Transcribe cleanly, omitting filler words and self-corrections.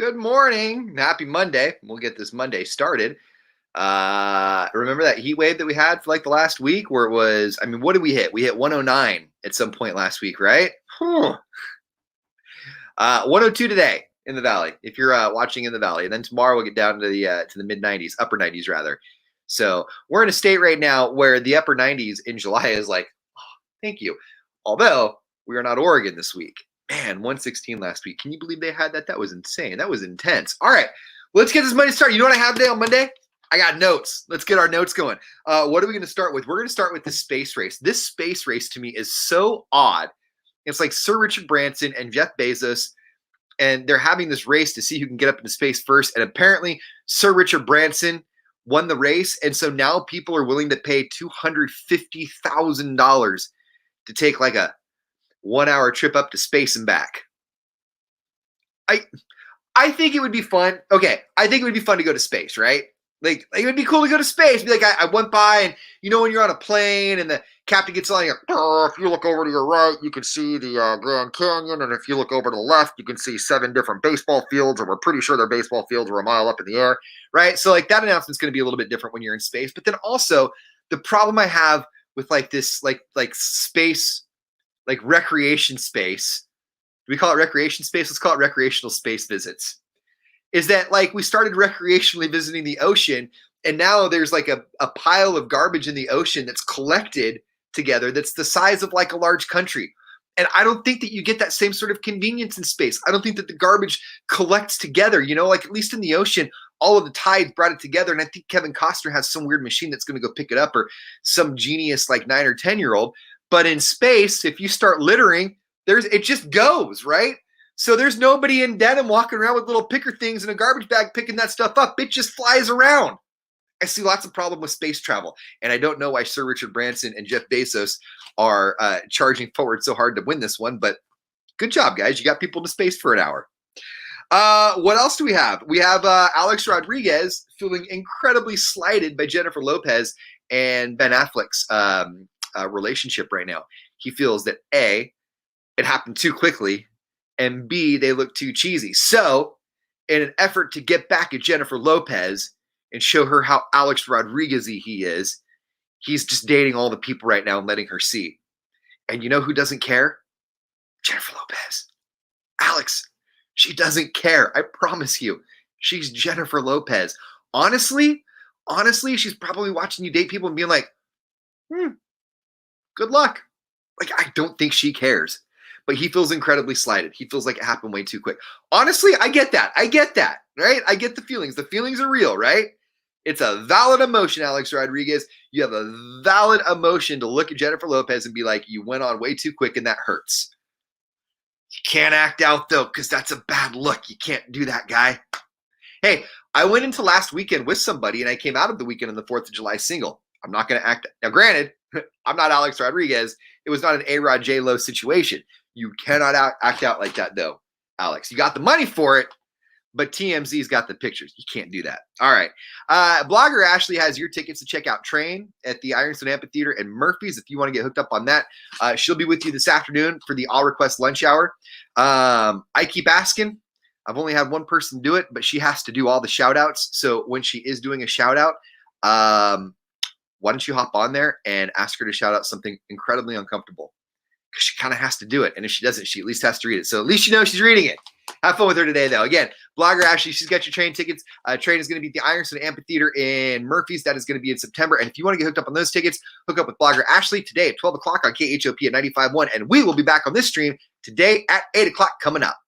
Good morning. Happy Monday. We'll get this Monday started. Remember that heat wave that we had for like the last week where it was, what did we hit? We hit 109 at some point last week, right? 102 today in the valley, if you're watching in the valley. And then tomorrow we'll get down to the mid 90s, upper 90s rather. So we're in a state right now where the upper 90s in July is like, oh, thank you. Although we are not Oregon this week. Man, 116 last week. Can you believe they had that? That was insane. That was intense. All right, let's get this Monday started. You know what I have today on Monday? I got notes. Let's get our notes going. What are we going to start with? We're going to start with the space race. This space race to me is so odd. It's like Sir Richard Branson and Jeff Bezos, and they're having this race to see who can get up into space first. And apparently, Sir Richard Branson won the race, and so now people are willing to pay $250,000 to take like a 1-hour trip up to space and back. I think it would be fun. Okay, I think it would be fun to go to space, right? Like it would be cool to go to space. Be like, I went by, and when you're on a plane and the captain gets on, you're like, if you look over to your right, you can see the Grand Canyon, and if you look over to the left, you can see 7 different baseball fields, and we're pretty sure their baseball fields were a mile up in the air, right? So like that announcement's going to be a little bit different when you're in space. But then also the problem I have with like this like space, like recreation space. Do we call it recreation space? Let's call it recreational space visits. Is that like we started recreationally visiting the ocean, and now there's like a pile of garbage in the ocean that's collected together that's the size of like a large country. And I don't think that you get that same sort of convenience in space. I don't think that the garbage collects together, like at least in the ocean, all of the tides brought it together. And I think Kevin Costner has some weird machine that's going to go pick it up, or some genius like 9 or 10-year-old. But in space, if you start littering, it just goes, right? So there's nobody in denim walking around with little picker things in a garbage bag picking that stuff up. It just flies around. I see lots of problem with space travel, and I don't know why Sir Richard Branson and Jeff Bezos are charging forward so hard to win this one, but good job, guys. You got people to space for an hour. What else do we have? We have Alex Rodriguez feeling incredibly slighted by Jennifer Lopez and Ben Affleck's relationship right now. He feels that A, it happened too quickly, and B, they look too cheesy. So in an effort to get back at Jennifer Lopez and show her how Alex Rodriguez-y he is, he's just dating all the people right now and letting her see. And you know who doesn't care? Jennifer Lopez. Alex, she doesn't care. I promise you. She's Jennifer Lopez. Honestly, she's probably watching you date people and being like, good luck. Like, I don't think she cares. But he feels incredibly slighted. He feels like it happened way too quick. Honestly, I get that, right? I get the feelings. The feelings are real, right? It's a valid emotion, Alex Rodriguez. You have a valid emotion to look at Jennifer Lopez and be like, you went on way too quick and that hurts. You can't act out, though, because that's a bad look. You can't do that, guy. Hey, I went into last weekend with somebody, and I came out of the weekend on the 4th of July single. I'm not going to act. Now, granted, I'm not Alex Rodriguez. It was not an A-Rod J-Lo situation. You cannot act out like that, though, Alex. You got the money for it, but TMZ's got the pictures. You can't do that. All right. Blogger Ashley has your tickets to check out Train at the Ironstone Amphitheater and Murphy's if you want to get hooked up on that. She'll be with you this afternoon for the All Request Lunch Hour. I keep asking. I've only had one person do it, but she has to do all the shout-outs. So when she is doing a shout-out, why don't you hop on there and ask her to shout out something incredibly uncomfortable? Because she kind of has to do it. And if she doesn't, she at least has to read it. So at least you know she's reading it. Have fun with her today, though. Again, Blogger Ashley, she's got your Train tickets. Train is going to be at the Ironstone Amphitheater in Murphy's. That is going to be in September. And if you want to get hooked up on those tickets, hook up with Blogger Ashley today at 12 o'clock on KHOP at 95.1. And we will be back on this stream today at 8 o'clock coming up.